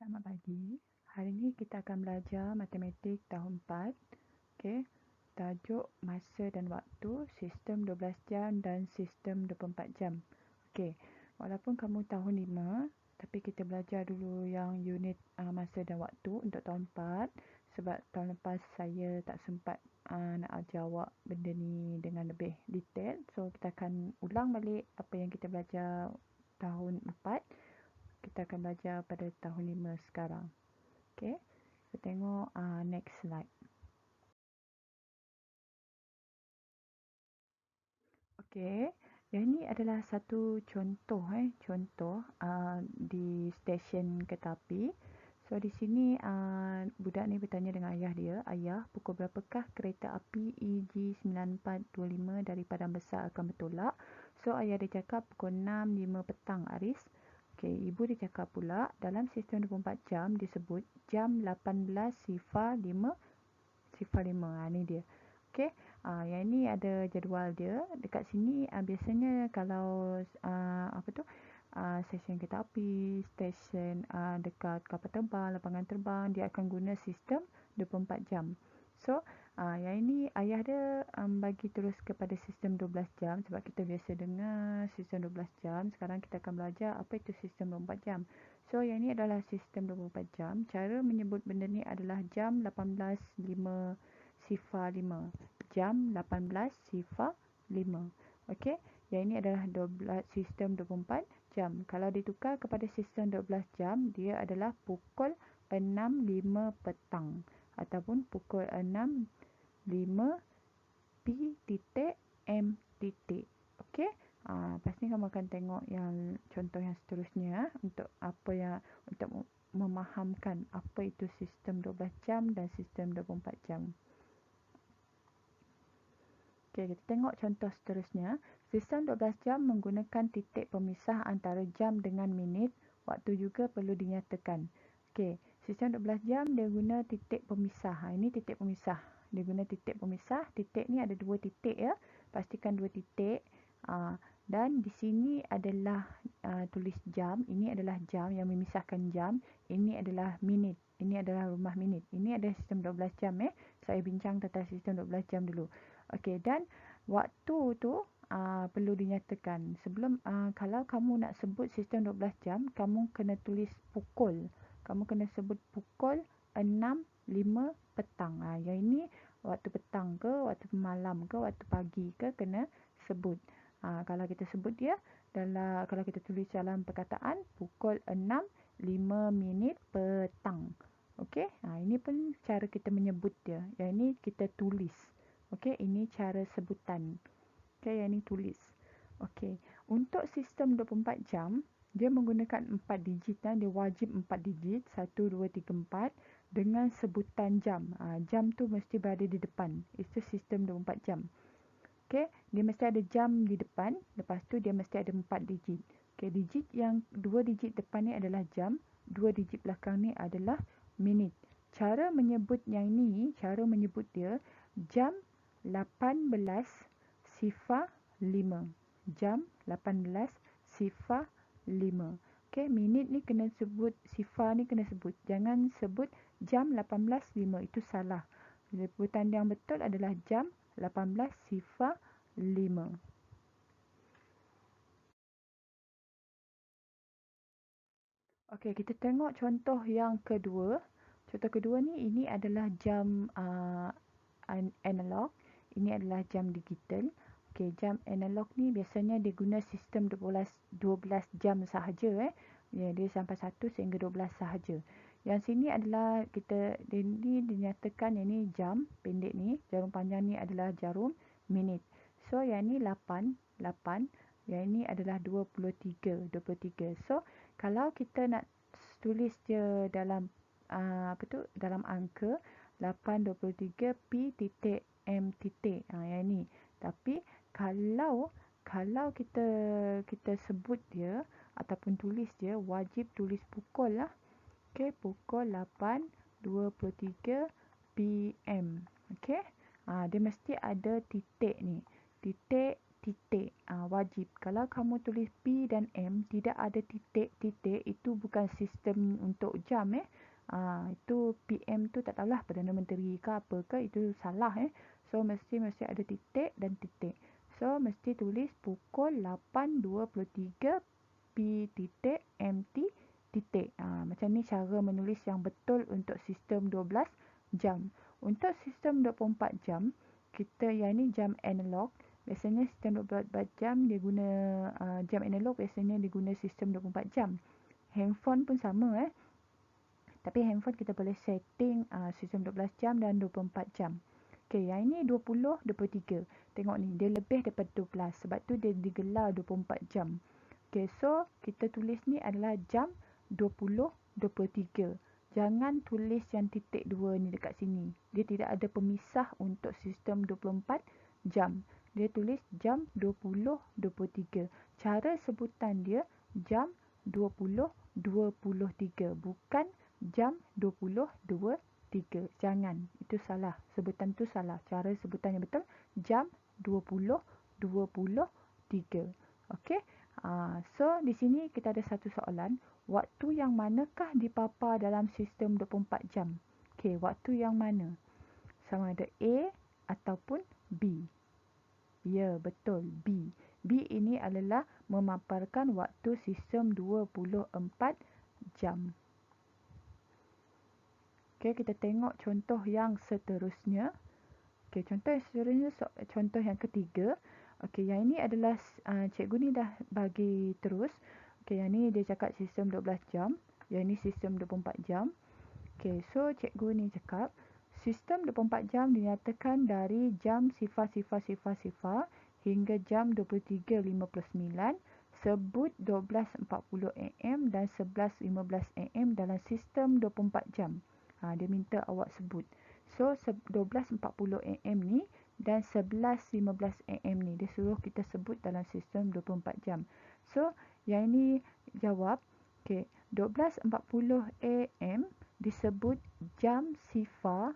Selamat pagi. Hari ini kita akan belajar matematik tahun 4. Okey. Tajuk masa dan waktu, sistem 12 jam dan sistem 24 jam. Okey. Walaupun kamu tahun 5, tapi kita belajar dulu yang unit masa dan waktu untuk tahun 4 sebab tahun lepas saya tak sempat nak ajar awak benda ni dengan lebih detail. So kita akan ulang balik apa yang kita belajar tahun 4. Kita akan belajar pada tahun 5 sekarang. Okey, kita tengok next slide. Okey, yang ini adalah satu contoh di stesen kereta api. So di sini budak ni bertanya dengan ayah dia, "Ayah, pukul berapakah kereta api EG9425 dari Padang Besar akan bertolak?" So ayah dia cakap pukul 6.05 petang, Aris. Okey, ibu dia cakap pula dalam sistem 24 jam disebut jam 18.05. Ni dia. Okey, yang ni ada jadual dia. Dekat sini biasanya kalau stesen kereta api, stesen dekat kapal terbang, lapangan terbang, dia akan guna sistem 24 jam. So, yang ini ayah dia bagi terus kepada sistem 12 jam sebab kita biasa dengar sistem 12 jam. Sekarang kita akan belajar apa itu sistem 24 jam. So, yang ini adalah sistem 24 jam. Cara menyebut benda ni adalah jam 18.05. Jam 18.05. Okey, yang ini adalah 12, sistem 24 jam. Kalau ditukar kepada sistem 12 jam, dia adalah pukul 6.05 petang ataupun pukul 6.05 P.M. Okey. Lepas ni kamu akan tengok yang contoh yang seterusnya untuk memahamkan apa itu sistem 12 jam dan sistem 24 jam. Okey, kita tengok contoh seterusnya. Sistem 12 jam menggunakan titik pemisah antara jam dengan minit. Waktu juga perlu dinyatakan. Okey, sistem 12 jam dia guna titik pemisah. Ini titik pemisah. Dia guna titik pemisah. Titik ni ada dua titik ya. Pastikan dua titik. Dan di sini adalah tulis jam. Ini adalah jam yang memisahkan jam. Ini adalah minit. Ini adalah rumah minit. Ini adalah sistem 12 jam. Saya bincang tentang sistem 12 jam dulu. Okey, dan waktu tu perlu dinyatakan. Sebelum kalau kamu nak sebut sistem 12 jam, kamu kena tulis pukul. Kamu kena sebut pukul 6.05 petang. Yang ini waktu petang ke, waktu malam ke, waktu pagi ke kena sebut. Kalau kita sebut dia kalau kita tulis dalam perkataan pukul 6.05 petang. Okey, ini pun cara kita menyebut dia. Yang ini kita tulis. Okey, ini cara sebutan. Okey, yang ini tulis. Okey, untuk sistem 24 jam, dia menggunakan 4 digit. Dia wajib 4 digit. 1, 2, 3, 4 dengan sebutan jam. Jam tu mesti berada di depan. Itu sistem 24 jam. Okey, dia mesti ada jam di depan. Lepas tu dia mesti ada 4 digit. Okey, digit yang 2 digit depan ni adalah jam. 2 digit belakang ni adalah minit. Cara menyebut yang ni, cara menyebut dia jam 18.05. Jam 18.05. Okey, minit ni kena sebut, sifar ni kena sebut. Jangan sebut jam 18.05. Itu salah. Sebutan yang betul adalah jam 18.05. Okey, kita tengok contoh yang kedua. Contoh kedua ni, ini adalah jam analog. Ini adalah jam digital. Okey, jam analog ni biasanya dia guna sistem 12 jam sahaja. Dia sampai 1 sehingga 12 sahaja. Yang sini adalah ini dinyatakan yang ni jam pendek ni. Jarum panjang ni adalah jarum minit. So, yang ni 8. Yang ini adalah 23. So, kalau kita nak tulis dia dalam dalam angka 823 P.M. Yang ni. Tapi kalau kita sebut dia ataupun tulis dia, wajib tulis pukul lah. Okey, pukul 8.23 PM. Okey. Dia mesti ada titik ni. Titik titik. Wajib. Kalau kamu tulis P dan M, tidak ada titik-titik, itu bukan sistem untuk jam. Itu PM tu tak tahulah Perdana Menteri ke apa ke, itu salah. So, mesti ada titik dan titik. So, mesti tulis pukul 8.23 P titik MT titik. Macam ni cara menulis yang betul untuk sistem 12 jam. Untuk sistem 24 jam, kita yang ni jam analog. Biasanya sistem 24 jam dia guna jam analog, biasanya dia guna sistem 24 jam. Handphone pun sama. Tapi handphone kita boleh setting sistem 12 jam dan 24 jam. Okey, yang ini 20, 23. Tengok ni, dia lebih daripada 12. Sebab tu dia digelar 24 jam. Okey, so kita tulis ni adalah jam 20, 23. Jangan tulis yang titik 2 ni dekat sini. Dia tidak ada pemisah untuk sistem 24 jam. Dia tulis jam 20, 23. Cara sebutan dia jam 20, 23. Bukan jam 20.23. Jangan. Itu salah. Sebutan tu salah. Cara sebutan yang betul jam 20.23. Okey. So di sini kita ada satu soalan. Waktu yang manakah dipapar dalam sistem 24 jam? Okey, waktu yang mana? Sama ada A ataupun B. Ya, betul. B. B ini adalah memaparkan waktu sistem 24 jam. Okey, kita tengok contoh yang seterusnya. Okey, contoh yang seterusnya, contoh yang ketiga. Okey, yang ini adalah cikgu ni dah bagi terus. Okey, yang ni dia cakap sistem 12 jam. Yang ini sistem 24 jam. Okey, so cikgu ni cakap sistem 24 jam dinyatakan dari jam sifar hingga jam 23.59. Sebut 12.40 AM dan 11.15 AM dalam sistem 24 jam. Dia minta awak sebut. So 12.40 AM ni dan 11.15 AM ni dia suruh kita sebut dalam sistem 24 jam. So yang ini jawab, okey, 12.40 AM disebut jam sifar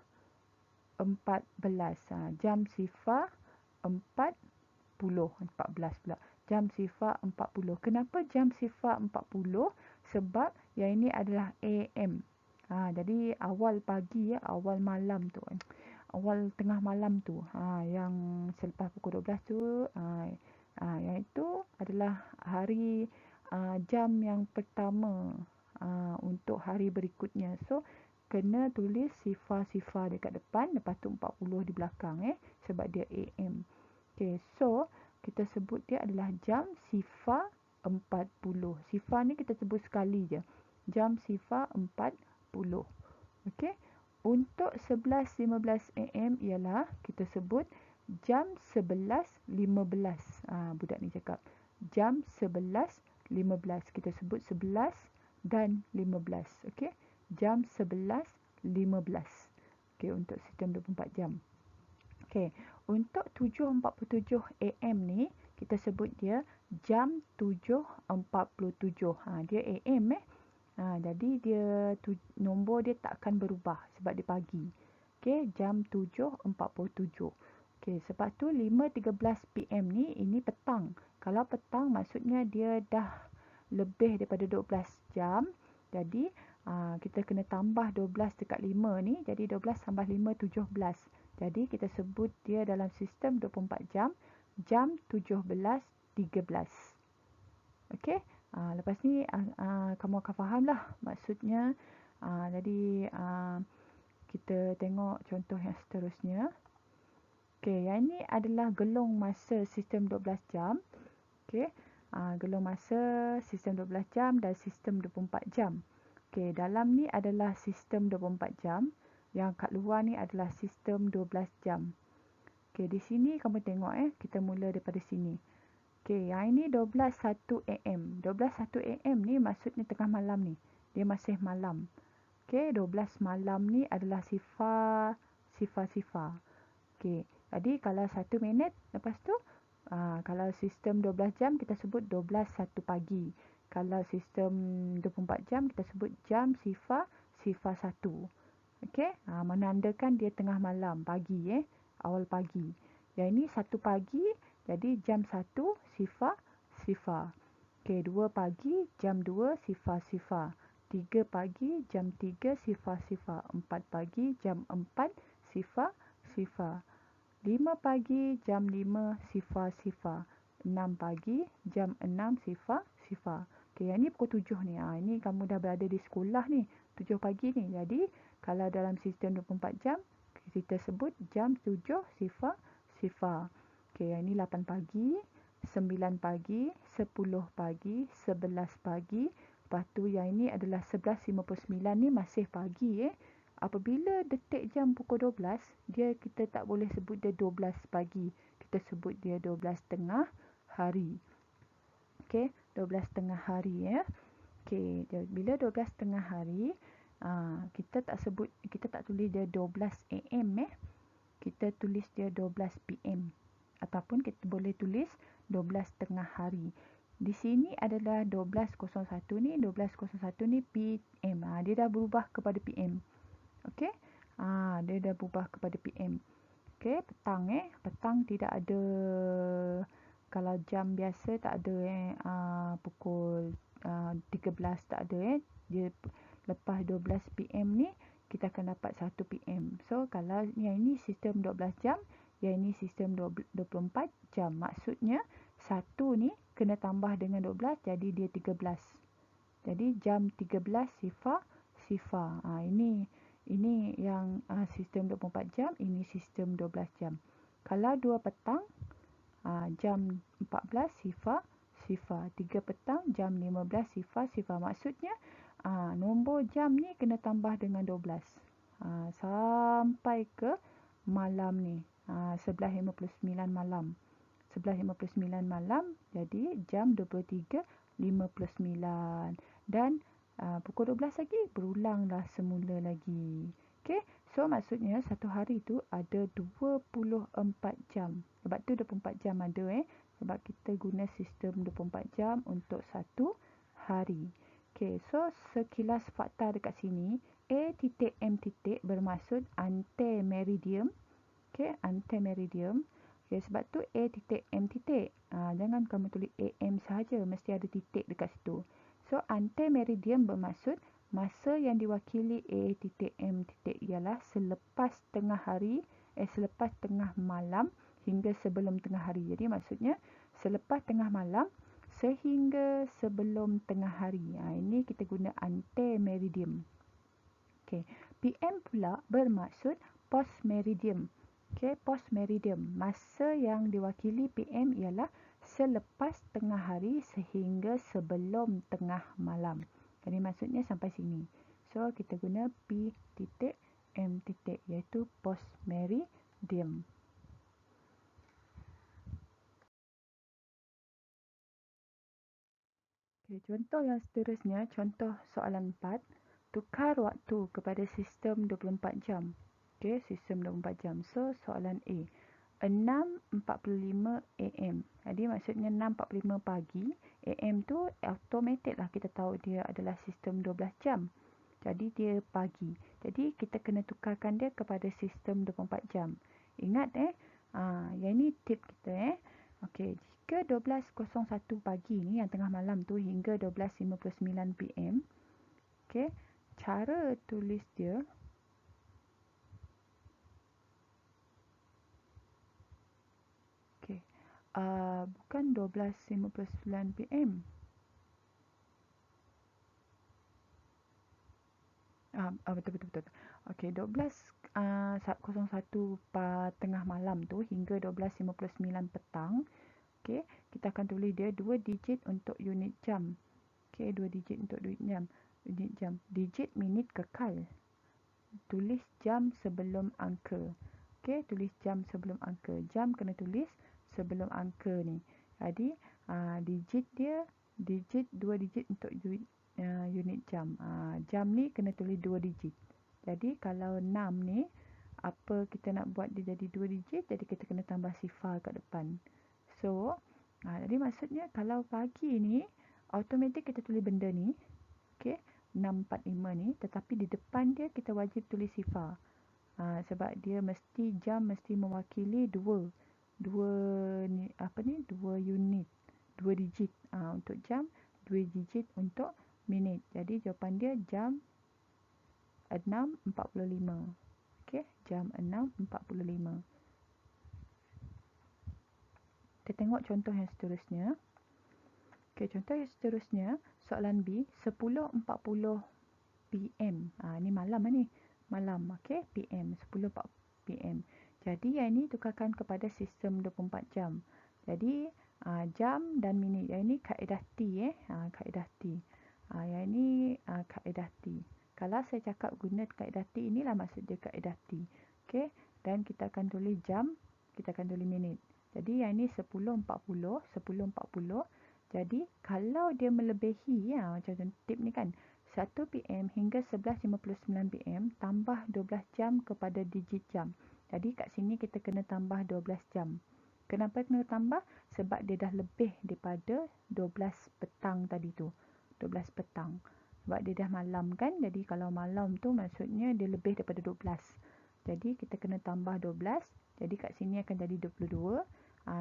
14. Jam sifar 14 pula. Jam sifar 40. Kenapa jam sifar 40? Sebab yang ini adalah AM. Jadi awal pagi, awal malam tu. Awal tengah malam tu. Yang selepas pukul 12 tu. Yang itu adalah hari jam yang pertama untuk hari berikutnya. So, kena tulis sifar-sifar dekat depan. Lepas tu 40 di belakang. Sebab dia AM. Okay, so kita sebut dia adalah jam sifar 40. Sifar ni kita sebut sekali je. Jam sifar 40. Okey. Untuk 11.15 AM ialah kita sebut jam 11.15. Budak ni cakap jam 11.15. Kita sebut 11 dan 15. Okey. Jam 11.15. Okey, untuk sistem 24 jam. Okey, untuk 7.47 AM ni kita sebut dia jam 7.47. Dia AM jadi dia nombor dia tak akan berubah sebab dia pagi. Okey, jam 7.47. Okey, sebab tu 5.13 PM ni ini petang. Kalau petang maksudnya dia dah lebih daripada 12 jam. Jadi kita kena tambah 12 dekat 5 ni. Jadi 12 tambah 5, 17. Jadi kita sebut dia dalam sistem 24 jam, jam 17.13. Okey. Lepas ni kamu akan faham lah maksudnya. Jadi kita tengok contoh yang seterusnya. Okey, yang ini adalah gelong masa sistem 12 jam. Okey, gelong masa sistem 12 jam dan sistem 24 jam. Okey, dalam ni adalah sistem 24 jam. Yang kat luar ni adalah sistem 12 jam. Okey, di sini kamu tengok kita mula daripada sini. Okey, yang ini 12.1 AM. 12.1 AM ni maksudnya tengah malam ni. Dia masih malam. Okey, 12 malam ni adalah sifar. Okey, jadi kalau 1 minit lepas tu, kalau sistem 12 jam kita sebut 12.1 pagi. Kalau sistem 24 jam kita sebut jam sifar 1. Okey, menandakan dia tengah malam, pagi awal pagi. Yang ini 1 pagi Jadi jam 1 sifar sifar. Okey, 2 pagi jam 2 sifar sifar. 3 pagi jam 3 sifar sifar. 4 pagi jam 4 sifar sifar. 5 pagi jam 5 sifar sifar. 6 pagi jam 6 sifar sifar. Okey, yang ni pukul 7 ni. Ini kamu dah berada di sekolah ni. 7 pagi ni. Jadi kalau dalam sistem 24 jam kita sebut jam 7 sifar sifar. Okey, yang ni 8 pagi, 9 pagi, 10 pagi, 11 pagi. Lepas tu yang ini adalah 11.59 ni masih pagi Apabila detik jam pukul 12, kita tak boleh sebut dia 12 pagi. Kita sebut dia 12 tengah hari. Okey, 12 tengah hari Okey, bila 12 tengah hari, kita tak tulis dia 12 AM Kita tulis dia 12 PM. Ataupun kita boleh tulis 12 tengah hari. Di sini adalah 12.01 ni, 12.01 ni PM. Dia dah berubah kepada PM. Okey. Dia dah berubah kepada PM. Okey, petang Petang tidak ada, kalau jam biasa tak ada pukul 13 tak ada Dia lepas 12 PM ni kita akan dapat 1 PM. So kalau yang ini sistem 12 jam, yang ini sistem 24 jam. Maksudnya 1 ni kena tambah dengan 12 jadi dia 13. Jadi jam 13 sifar sifar. Ini yang sistem 24 jam, ini sistem 12 jam. Kalau 2 petang, jam 14 sifar sifar. 3 petang, jam 15 sifar sifar. Maksudnya nombor jam ni kena tambah dengan 12. Sampai ke malam ni. 11.59 malam. 11.59 malam, jadi jam 23.59. Dan pukul 12 lagi berulanglah semula lagi. Okey, so maksudnya satu hari tu ada 24 jam. Sebab tu 24 jam ada sebab kita guna sistem 24 jam untuk satu hari. Okey, so sekilas fakta dekat sini, A titik M titik bermaksud antemeridium. Okey, antemeridium. Okey, sebab tu A titik M titik. Jangan kamu tulis AM sahaja, mesti ada titik dekat situ. So, antemeridium bermaksud masa yang diwakili A titik M titik ialah selepas tengah hari, selepas tengah malam hingga sebelum tengah hari. Jadi maksudnya selepas tengah malam sehingga sebelum tengah hari. Ini kita guna antemeridium. Okey, PM pula bermaksud postmeridium. Okey, postmeridium. Masa yang diwakili PM ialah selepas tengah hari sehingga sebelum tengah malam. Jadi maksudnya sampai sini. So kita guna P titik M titik iaitu postmeridium. Okay, contoh yang seterusnya, contoh soalan 4. Tukar waktu kepada sistem 24 jam. Okay, sistem 24 jam. So soalan A. 6.45 AM. Jadi maksudnya 6.45 pagi. AM tu automatik lah kita tahu dia adalah sistem 12 jam. Jadi dia pagi. Jadi kita kena tukarkan dia kepada sistem 24 jam. Ingat yang ni tip kita Okey, jika 12.01 pagi ni yang tengah malam tu hingga 12.59 PM. Okey, cara tulis dia bukan 12.59 PM. Betul. Okey, 12.01 tengah malam tu hingga 12.59 petang. Okey, kita akan tulis dia 2 digit untuk unit jam. Okey, 2 digit untuk unit jam. Digit minit kekal. Tulis jam sebelum angka. Okey, tulis jam sebelum angka. Jam kena tulis sebelum angka ni. Jadi digit dia, digit 2 digit untuk unit jam. Jam ni kena tulis 2 digit. Jadi kalau 6 ni, apa kita nak buat dia jadi 2 digit, jadi kita kena tambah sifar kat depan. So, jadi maksudnya kalau pagi ni, automatik kita tulis benda ni. Okey, 6.45 ni, tetapi di depan dia kita wajib tulis sifar. Sebab dia jam mesti mewakili 2. 2 unit, 2 digit untuk jam, 2 digit untuk minit. Jadi jawapan dia jam 6.45. Okey, jam 6.45. Kita tengok contoh yang seterusnya. Okey, contoh yang seterusnya, soalan B, 10.40 PM. Ni malam ni. Malam, okey, PM, 10.40 PM. Jadi yang ini tukarkan kepada sistem 24 jam. Jadi jam dan minit. Yang ini kaedah T kaedah T. Yang ini kaedah T. Kalau saya cakap guna kaedah T, inilah maksud dia kaedah T. Okey, dan kita akan tulis jam, kita akan tulis minit. Jadi yang ini 10.40, 10.40. Jadi kalau dia melebihi macam tip ni kan, 1 PM hingga 11.59 PM tambah 12 jam kepada digit jam. Jadi kat sini kita kena tambah 12 jam. Kenapa kena tambah? Sebab dia dah lebih daripada 12 petang tadi tu. 12 petang. Sebab dia dah malam kan. Jadi kalau malam tu maksudnya dia lebih daripada 12. Jadi kita kena tambah 12. Jadi kat sini akan jadi 22.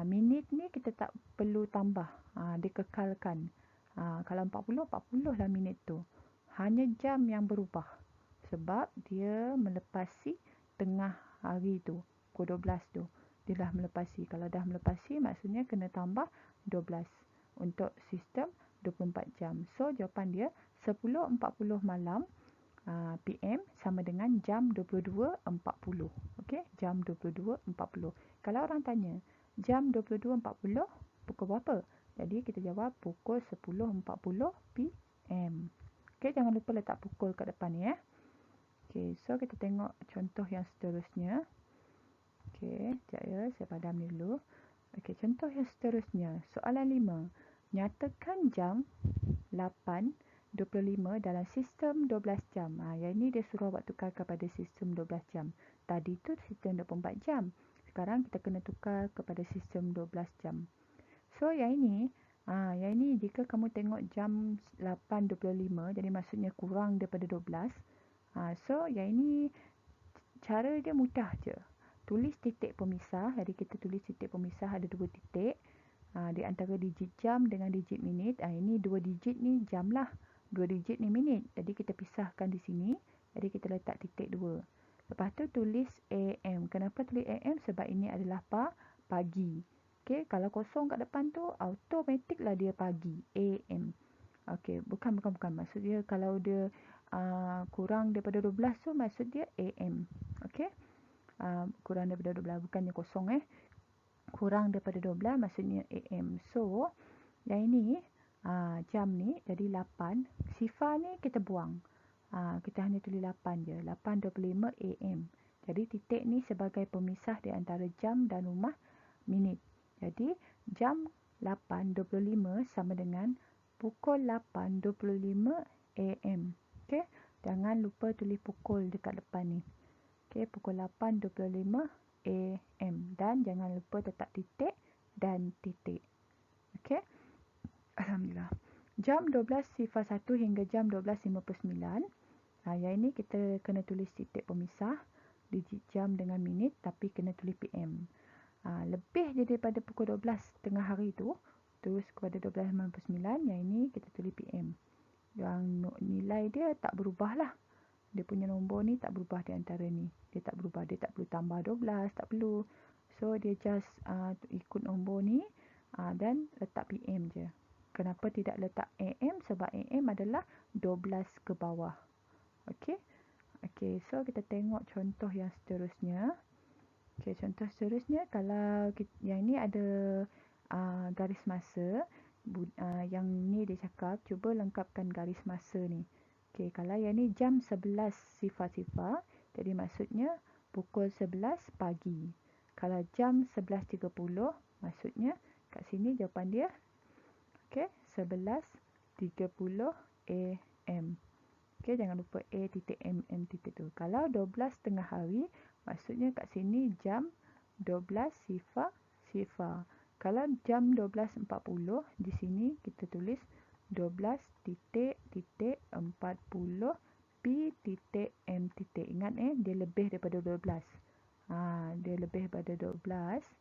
Minit ni kita tak perlu tambah. Dikekalkan. Kalau 40, 40 lah minit tu. Hanya jam yang berubah. Sebab dia melepasi tengah hari tu. Pukul 12 tu. Dia dah melepasi. Kalau dah melepasi maksudnya kena tambah 12. Untuk sistem 24 jam. So jawapan dia 10.40 malam PM sama dengan jam 22.40. Okey, jam 22.40. Kalau orang tanya, jam 22.40 pukul berapa? Jadi kita jawab pukul 10.40 PM. Okey, jangan lupa letak pukul kat depan ni Okey, so kita tengok contoh yang seterusnya. Okey, sekejap ya, saya padam dulu. Okey, contoh yang seterusnya. Soalan 5. Nyatakan jam 8.25 dalam sistem 12 jam. Yang ini dia suruh buat tukar kepada sistem 12 jam. Tadi tu sistem 24 jam. Sekarang kita kena tukar kepada sistem 12 jam. So yang ini jika kamu tengok jam 8.25, jadi maksudnya kurang daripada 12. So yang ini cara dia mudah je. Tulis titik pemisah. Jadi kita tulis titik pemisah ada 2 titik. Di antara digit jam dengan digit minit. Ini 2 digit ni jam lah. 2 digit ni minit. Jadi kita pisahkan di sini. Jadi kita letak titik 2. Lepas tu tulis AM. Kenapa tulis AM? Sebab ini adalah pagi. Okey, kalau kosong kat depan tu automatik lah dia pagi. AM. Okey, bukan. Maksud dia kalau dia kurang daripada 12 tu maksud dia AM. Okey. Kurang daripada 12 bukannya kosong kurang daripada 12 maksudnya AM. So yang ini jam ni jadi 8. Sifar ni kita buang. Kita hanya tulis 8 je. 8.25 AM. Jadi titik ni sebagai pemisah di antara jam dan rumah minit. Jadi jam 8.25 sama dengan pukul 8.25 AM. Okey, jangan lupa tulis pukul dekat depan ni. Okey, pukul 8.25 AM. Dan jangan lupa letak titik dan titik. Okey. Alhamdulillah. Jam 12.01 hingga jam 12.59. Yang ini kita kena tulis titik pemisah. Digit jam dengan minit tapi kena tulis PM. Lebih je daripada pukul 12 tengah hari tu. Terus kepada 12.59. Yang ini kita tulis PM. Yang nilai dia tak berubah lah. Dia punya nombor ni tak berubah di antara ni. Dia tak berubah. Dia tak perlu tambah 12. Tak perlu. So dia just ikut nombor ni. Dan letak PM je. Kenapa tidak letak AM? Sebab AM adalah 12 ke bawah. Okey. Okey, so kita tengok contoh yang seterusnya. Okey, contoh seterusnya kalau yang ni ada garis masa. Yang ni dia cakap cuba lengkapkan garis masa ni. Okey, kalau yang ni jam 11 sifar-sifar. Jadi maksudnya pukul 11 pagi. Kalau jam 11.30 maksudnya kat sini jawapan dia. Okey, 11.30 AM. Okey, jangan lupa A.MM titik tu. Kalau 12 tengah hari, maksudnya kat sini jam 12 sifar. Kalau jam 12.40, di sini kita tulis 12.40 P.M. Ingat dia lebih daripada 12. Dia lebih pada 12,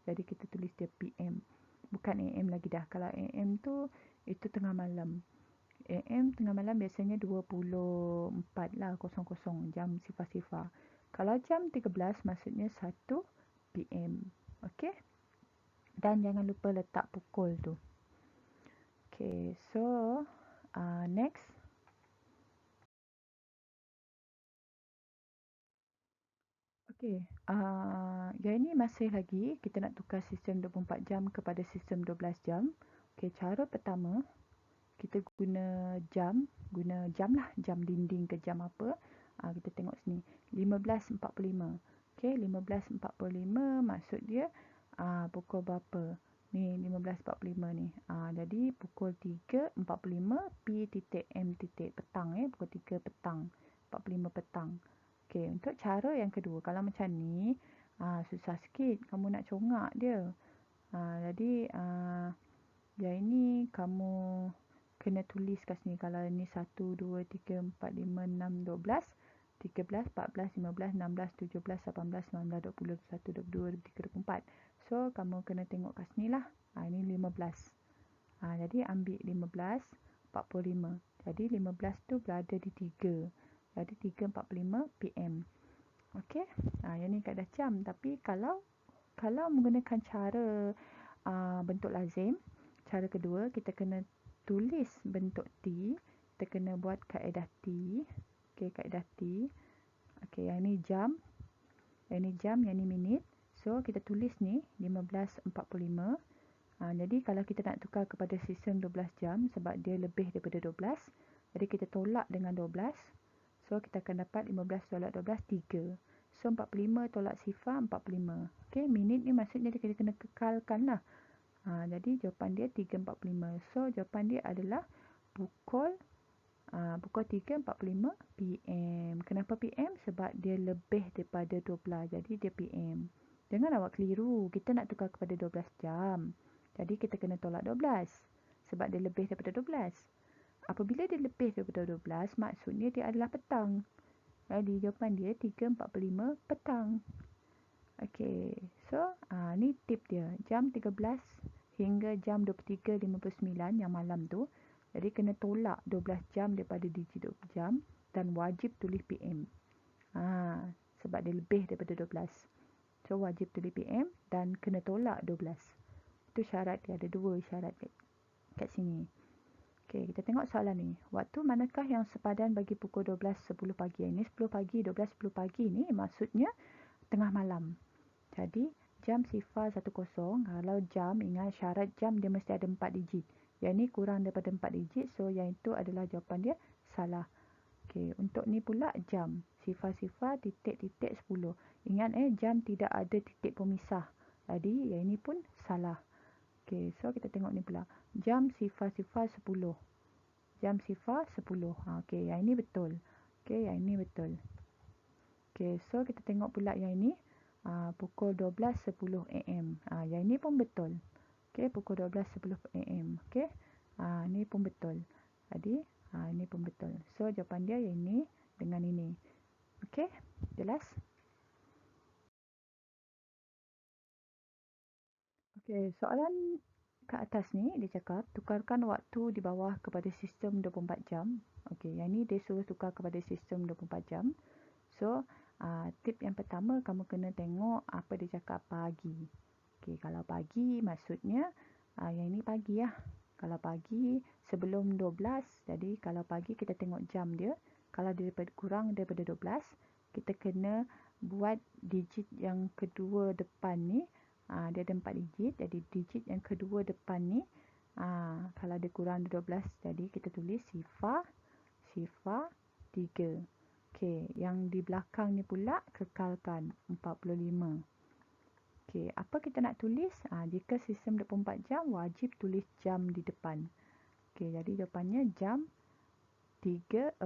jadi kita tulis dia PM. Bukan AM lagi dah. Kalau AM tu, itu tengah malam. AM tengah malam biasanya 24 lah, 00 jam sifar-sifar. Kalau jam 13 maksudnya 1 PM. Okey? Dan jangan lupa letak pukul tu. Okay, so next. Okay, yang ini masih lagi kita nak tukar sistem 24 jam kepada sistem 12 jam. Okay, cara pertama, kita guna jam lah, jam dinding ke jam apa. Kita tengok sini, 15.45. Okay, 15.45 maksud dia pukul berapa? Ni 15.45 ni. Jadi pukul 3.45 P titik M titik petang, pukul 3 petang. 45 petang. Okay, untuk cara yang kedua, kalau macam ni susah sikit kamu nak congak dia. Jadi yang ini kamu kena tulis kat sini. Kalau ni 1, 2, 3, 4, 5, 6, 12, 13, 14, 15, 16, 17, 18, 19, 20, 21, 22, 23, 24. So, kamu kena tengok kat sini lah. Ini 15. Jadi, ambil 15, 45. Jadi, 15 tu berada di 3. Jadi, 3.45 PM. Okey. Yang ni kat dah jam. Tapi, kalau menggunakan cara bentuk lazim, cara kedua kita kena tulis bentuk T, kita kena buat kaedah T. Okey, kaedah T. Okey, yang ni jam, yang ni minit. So kita tulis ni 15.45. Jadi kalau kita nak tukar kepada sistem 12 jam sebab dia lebih daripada 12, jadi kita tolak dengan 12. So kita akan dapat 15 tolak 12, 3. So 45 tolak sifar 45. Okey, minit ni maksudnya kita kena kekalkan lah. Jadi jawapan dia 3.45. So jawapan dia adalah pukul 3.45 PM. Kenapa PM? Sebab dia lebih daripada 12. Jadi dia PM. Jangan awak keliru. Kita nak tukar kepada 12 jam. Jadi kita kena tolak 12. Sebab dia lebih daripada 12. Apabila dia lebih daripada 12, maksudnya dia adalah petang. Jadi jawapan dia 3.45 petang. Okey, so ni tip dia. Jam 13 hingga jam 23.59 yang malam tu. Jadi kena tolak 12 jam daripada digit 20 jam dan wajib tulis PM. Sebab dia lebih daripada 12. So wajib tulis PM dan kena tolak 12. Itu syarat dia. Ada dua syarat kat sini. Okey, kita tengok soalan ni. Waktu manakah yang sepadan bagi pukul 12.10 pagi? Ini 10 pagi, 12.10 pagi ni maksudnya tengah malam. Jadi, jam sifar 10. Kalau jam, ingat syarat jam dia mesti ada 4 digit. Yang ni kurang daripada 4 digit. So, yang itu adalah jawapan dia salah. Okey, untuk ni pula jam. Sifar-sifar titik-titik 10. Ingat jam tidak ada titik pemisah. Jadi, yang ini pun salah. Okey, so kita tengok ni pula. Jam sifar-sifar 10. Jam sifar 10. Okey, yang ini betul. Okey, yang ini betul. Okey, so kita tengok pula yang ini. Pukul 12.10 AM. Yang ini pun betul. Okey, pukul 12.10 AM. Okey. Ini pun betul. Jadi, ini pun betul. So, jawapan dia yang ini dengan ini. Okey, jelas? Okey, soalan kat atas ni dia cakap tukarkan waktu di bawah kepada sistem 24 jam. Okey, yang ni dia suruh tukar kepada sistem 24 jam. So, tip yang pertama kamu kena tengok apa dia cakap pagi. Okey, kalau pagi maksudnya yang ini pagi lah. Kalau pagi sebelum 12, jadi kalau pagi kita tengok jam dia. Kalau dia kurang daripada 12, kita kena buat digit yang kedua depan ni. Dia ada 4 digit. Jadi digit yang kedua depan ni, kalau dia kurang dari 12, jadi kita tulis sifar 3. Okey, yang di belakang ni pula kekalkan 45. Okey, apa kita nak tulis? Jika sistem 24 jam, wajib tulis jam di depan. Okey, jadi jawapannya jam 3.45.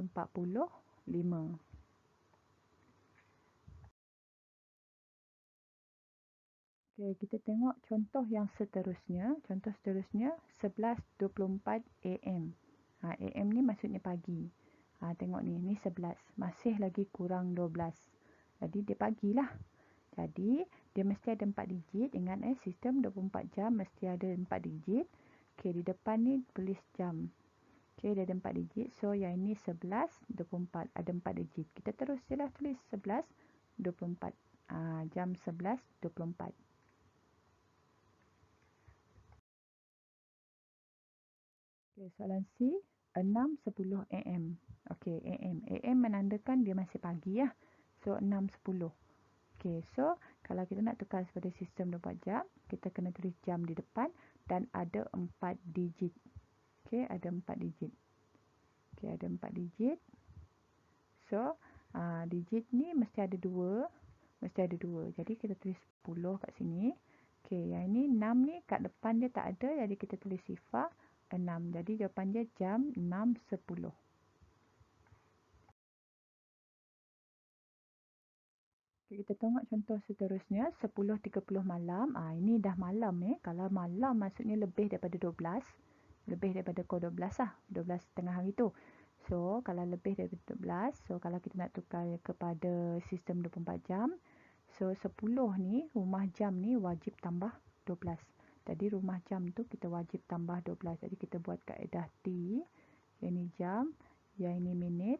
Okey, kita tengok contoh yang seterusnya. Contoh seterusnya 11.24 AM. AM ni maksudnya pagi. Tengok ni 11. Masih lagi kurang 12. Jadi dia pagilah. Jadi, dia mesti ada 4 digit. Ingat sistem 24 jam mesti ada 4 digit. Okey, di depan ni tulis jam. Okey, dia ada 4 digit. So, yang ini 11, 24. Ada 4 digit. Kita terus je lah tulis 11, 24. Jam 11, 24. Okey, soalan C, 6.10 AM. Okey, AM. AM menandakan dia masih pagi lah. So, 6.10. Okey, so kalau kita nak tukar kepada sistem 24 jam, kita kena tulis jam di depan dan ada 4 digit. Okey, ada 4 digit. Okey, ada 4 digit. So, digit ni mesti ada 2. Mesti ada 2. Jadi, kita tulis 10 kat sini. Okey, yang ini 6 ni kat depan dia tak ada. Jadi, kita tulis sifar 6. Jadi, jawapan dia jam 6.10. Okay, kita tengok contoh seterusnya, 10.30 malam. Ini dah malam. Kalau malam maksudnya lebih daripada 12. Lebih daripada pukul 12 lah. 12 tengah hari tu. So, kalau lebih daripada 12. So, kalau kita nak tukar kepada sistem 24 jam. So, 10 ni, rumah jam ni wajib tambah 12. Jadi, rumah jam tu kita wajib tambah 12. Jadi, kita buat kaedah T. Yang ni jam. Yang ini minit.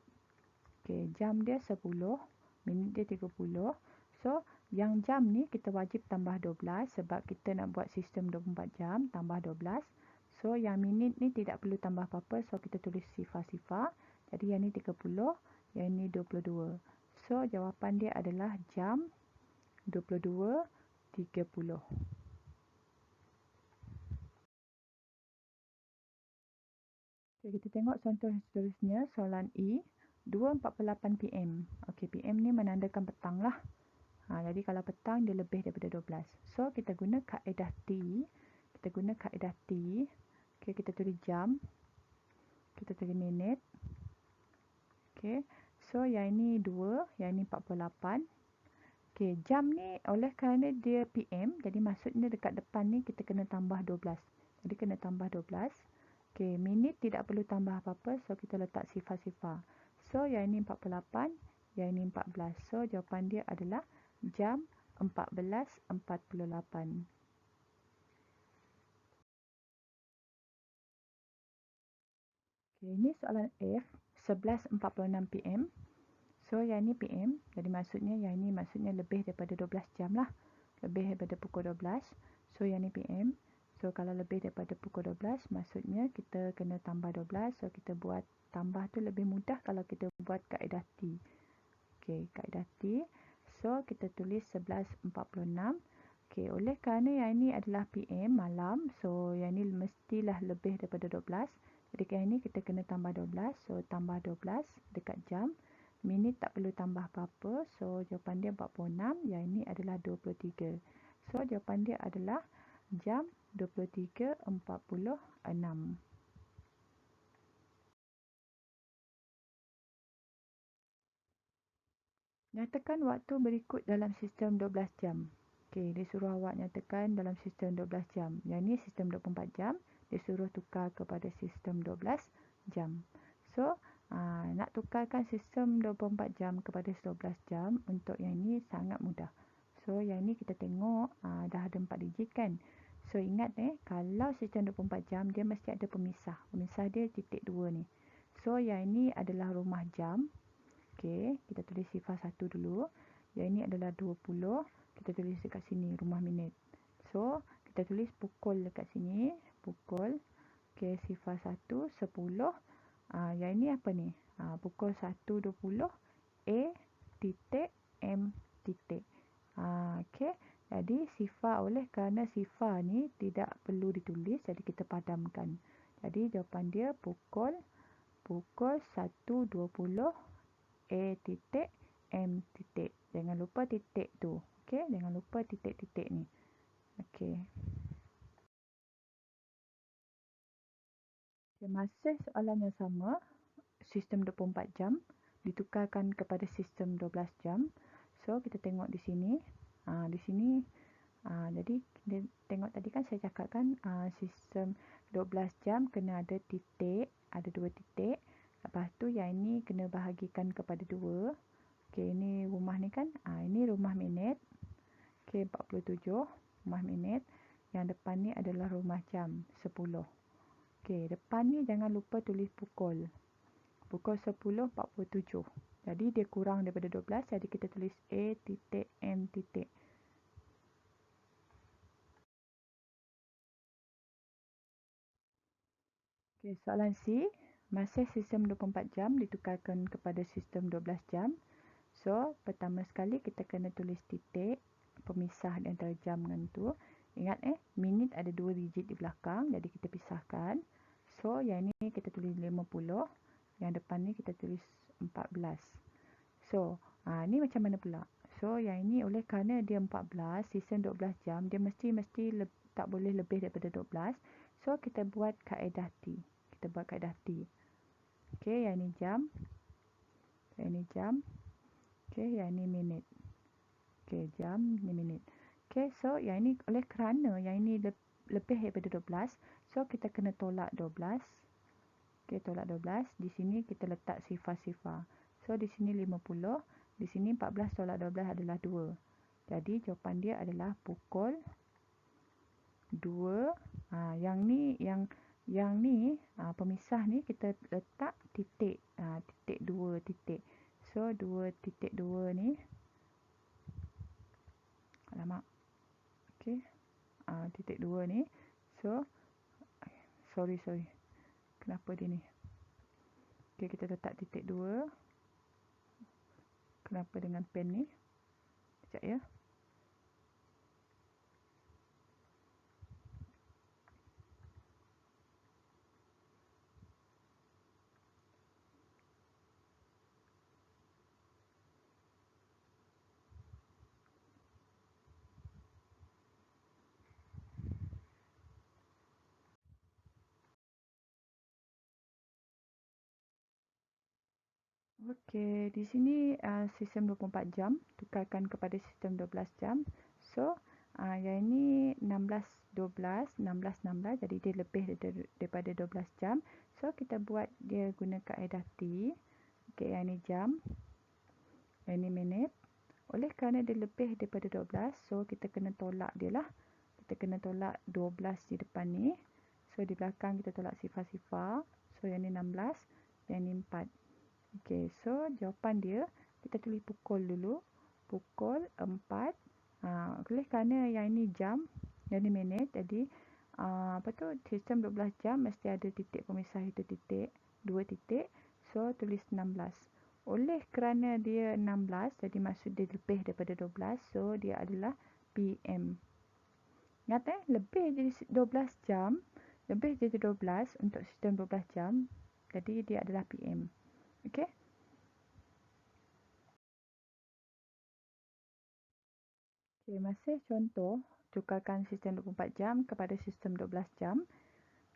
Okay, jam dia 10. Minit dia 30. So, yang jam ni kita wajib tambah 12 sebab kita nak buat sistem 24 jam tambah 12. So, yang minit ni tidak perlu tambah apa-apa. So, kita tulis sifar-sifar. Jadi, yang ni 30. Yang ni 22. So, jawapan dia adalah jam 22.30. Okay, kita tengok contoh seterusnya. Soalan E. 2.48 PM. Okey, PM ni menandakan petang lah. Jadi kalau petang dia lebih daripada 12. So, kita guna kaedah T. Kita guna kaedah T. Okey, kita tulis jam. Kita tulis minit. Okey. So, yang ini 2. Yang ini 48. Okey, jam ni oleh kerana dia PM. Jadi, maksudnya dekat depan ni kita kena tambah 12. Jadi, kena tambah 12. Okey, minit tidak perlu tambah apa-apa. So, kita letak sifar-sifar. So, yang ini 48. Yang ini 14. So, jawapan dia adalah jam 14.48. Okay, ini soalan F. 11.46 PM. So, yang ini PM. Jadi, maksudnya yang ini maksudnya lebih daripada 12 jam lah. Lebih daripada pukul 12. So, yang ini PM. So, kalau lebih daripada pukul 12, maksudnya kita kena tambah 12. So, kita buat tambah tu lebih mudah kalau kita buat kaedah T. Okey, kaedah T. So, kita tulis 11.46. Okey, oleh kerana yang ini adalah PM, malam. So, yang ini mestilah lebih daripada 12. Jadi, yang ini kita kena tambah 12. So, tambah 12 dekat jam. Minit tak perlu tambah apa-apa. So, jawapan dia 46. Yang ini adalah 23. So, jawapan dia adalah jam 23.46. Nyatakan waktu berikut dalam sistem 12 jam. Okey, dia suruh awak nyatakan dalam sistem 12 jam. Yang ni sistem 24 jam. Dia suruh tukar kepada sistem 12 jam. So, nak tukarkan sistem 24 jam kepada 12 jam untuk yang ni sangat mudah. So, yang ni kita tengok dah ada 4 digit kan. So, ingat kalau sistem 24 jam dia mesti ada pemisah. Pemisah dia titik 2 ni. So, yang ni adalah rumah jam. Okey, kita tulis sifar 1 dulu. Yang ini adalah 20. Kita tulis dekat sini, rumah minit. So, kita tulis pukul dekat sini. Pukul. Okey, sifar 1, 10. Yang ini apa ni? Pukul 1.20. A titik M titik. Okey, jadi sifar oleh kerana sifar ni tidak perlu ditulis. Jadi, kita padamkan. Jadi, jawapan dia pukul 1.20. A titik M titik. Jangan lupa titik tu. Okey, jangan lupa titik-titik ni. Okey. Masih soalan yang sama. Sistem 24 jam ditukarkan kepada sistem 12 jam. So, kita tengok di sini. Di sini. Jadi, kita tengok tadi kan saya cakap kan sistem 12 jam kena ada titik. Ada 2 titik. Lepas tu yang ini kena bahagikan kepada 2. Okey, ini rumah ni kan. Ini rumah minit. Okey, 47 rumah minit. Yang depan ni adalah rumah jam, 10. Okey, depan ni jangan lupa tulis pukul. Pukul 10.47. Jadi dia kurang daripada 12, jadi kita tulis A titik M titik. Okey, soalan C. Masa sistem 24 jam ditukarkan kepada sistem 12 jam. So, pertama sekali kita kena tulis titik pemisah di antara jam dengan tu. Ingat minit ada 2 digit di belakang, jadi kita pisahkan. So, yang ni kita tulis 50, yang depan ni kita tulis 14. So, ni macam mana pula? So, yang ini oleh kerana dia 14, sistem 12 jam, dia mesti tak boleh lebih daripada 12. So, kita buat kaedah T. Okey, yang ini jam. Yang ini jam. Okey, yang ini minit. Okey, jam, ni minit. Okey, so yang ini oleh kerana yang ini lebih daripada 12, so kita kena tolak 12. Okey, tolak 12. Di sini kita letak sifar-sifar. So, di sini 50. Di sini 14 tolak 12 adalah 2. Jadi, jawapan dia adalah pukul 2. Yang ni, pemisah ni kita letak titik. Titik 2 titik. So, 2.2 ni. Alamak. Okey. Titik 2 ni. So, sorry. Kenapa dia ni? Okey, kita letak titik 2. Kenapa dengan pen ni? Sekejap ya. Okey, di sini sistem 24 jam tukarkan kepada sistem 12 jam. So, yang ini 16, 12, 16, 16. Jadi, dia lebih daripada 12 jam. So, kita buat dia guna kaedah T. Okey, yang ini jam. Yang ini minit. Oleh kerana dia lebih daripada 12, so kita kena tolak dia lah. Kita kena tolak 12 di depan ni. So, di belakang kita tolak sifar-sifar. So, yang ini 16. Yang ini 4. Okey, so jawapan dia, kita tulis pukul dulu. Pukul 4. Oleh kerana yang ini jam, yang ini minit, jadi sistem 12 jam mesti ada titik pemisah itu titik, 2 titik. So, tulis 16. Oleh kerana dia 16, jadi maksud dia lebih daripada 12. So, dia adalah PM. Ingat lebih jadi 12 jam, lebih jadi 12 untuk sistem 12 jam. Jadi, dia adalah PM. Okey? Okey, masih contoh, tukarkan sistem 24 jam kepada sistem 12 jam.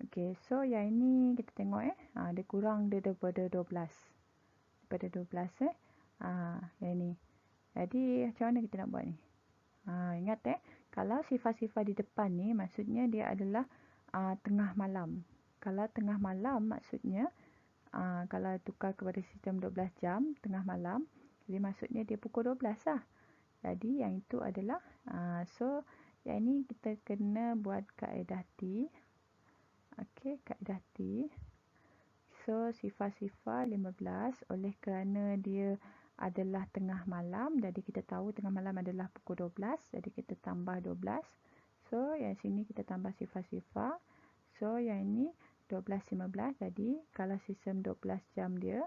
Okey, so yang ini kita tengok dia kurang daripada 12. Daripada 12 yang ini. Jadi macam mana kita nak buat ni? Ingat kalau sifar-sifar di depan ni maksudnya dia adalah tengah malam. Kalau tengah malam maksudnya kalau tukar kepada sistem 12 jam tengah malam, jadi maksudnya dia pukul 12 lah. Jadi yang itu adalah so yang ini kita kena buat kaedah T. Okey, kaedah T. So sifar-sifar 15 oleh kerana dia adalah tengah malam, jadi kita tahu tengah malam adalah pukul 12, jadi kita tambah 12. So yang sini kita tambah sifar-sifar. So yang ini 12.15, jadi kalau sistem 12 jam dia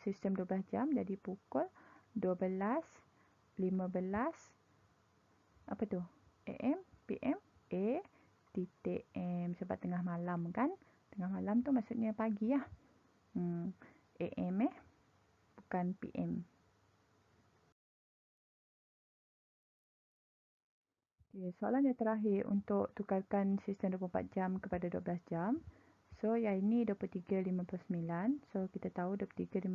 sistem 12 jam, jadi pukul 12.15 apa tu? AM, PM, A titik M, sebab tengah malam kan? Tengah malam tu maksudnya pagi lah. AM bukan PM. Okay, soalan yang terakhir untuk tukarkan sistem 24 jam kepada 12 jam. So, yang ini 23.59. So, kita tahu 23.59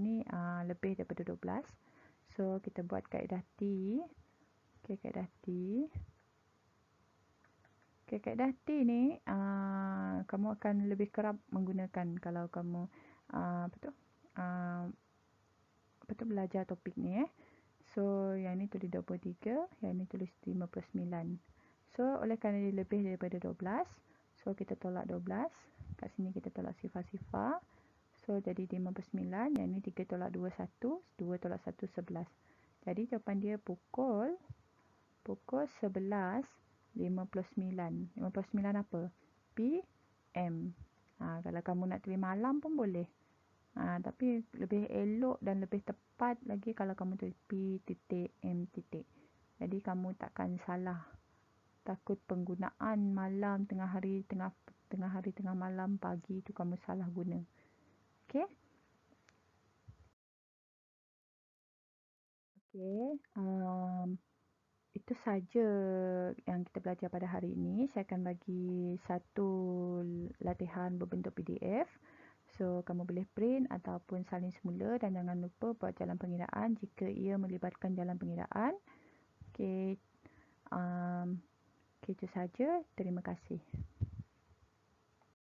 ni lebih daripada 12. So, kita buat kaedah T. Okay, kaedah T. Okay, kaedah T ni kamu akan lebih kerap menggunakan kalau kamu belajar topik ni So, yang ni tulis 23, yang ni tulis 59. So, oleh kerana dia lebih daripada 12, so kita tolak 12. Kat sini kita tolak sifar-sifar. So, jadi 59, yang ni 3 tolak 2, 1. 2 tolak 1, 11. Jadi, jawapan dia pukul 11.59. 59 apa? PM. Kalau kamu nak tulis malam pun boleh. Tapi lebih elok dan lebih tepat lagi kalau kamu tulis P.M. Jadi kamu takkan salah. Takut penggunaan malam, tengah hari, tengah malam, pagi tu kamu salah guna. Okey? Okey. Itu saja yang kita belajar pada hari ini. Saya akan bagi satu latihan berbentuk PDF. So, kamu boleh print ataupun salin semula dan jangan lupa buat jalan pengiraan jika ia melibatkan jalan pengiraan. Okey, itu saja. Terima kasih.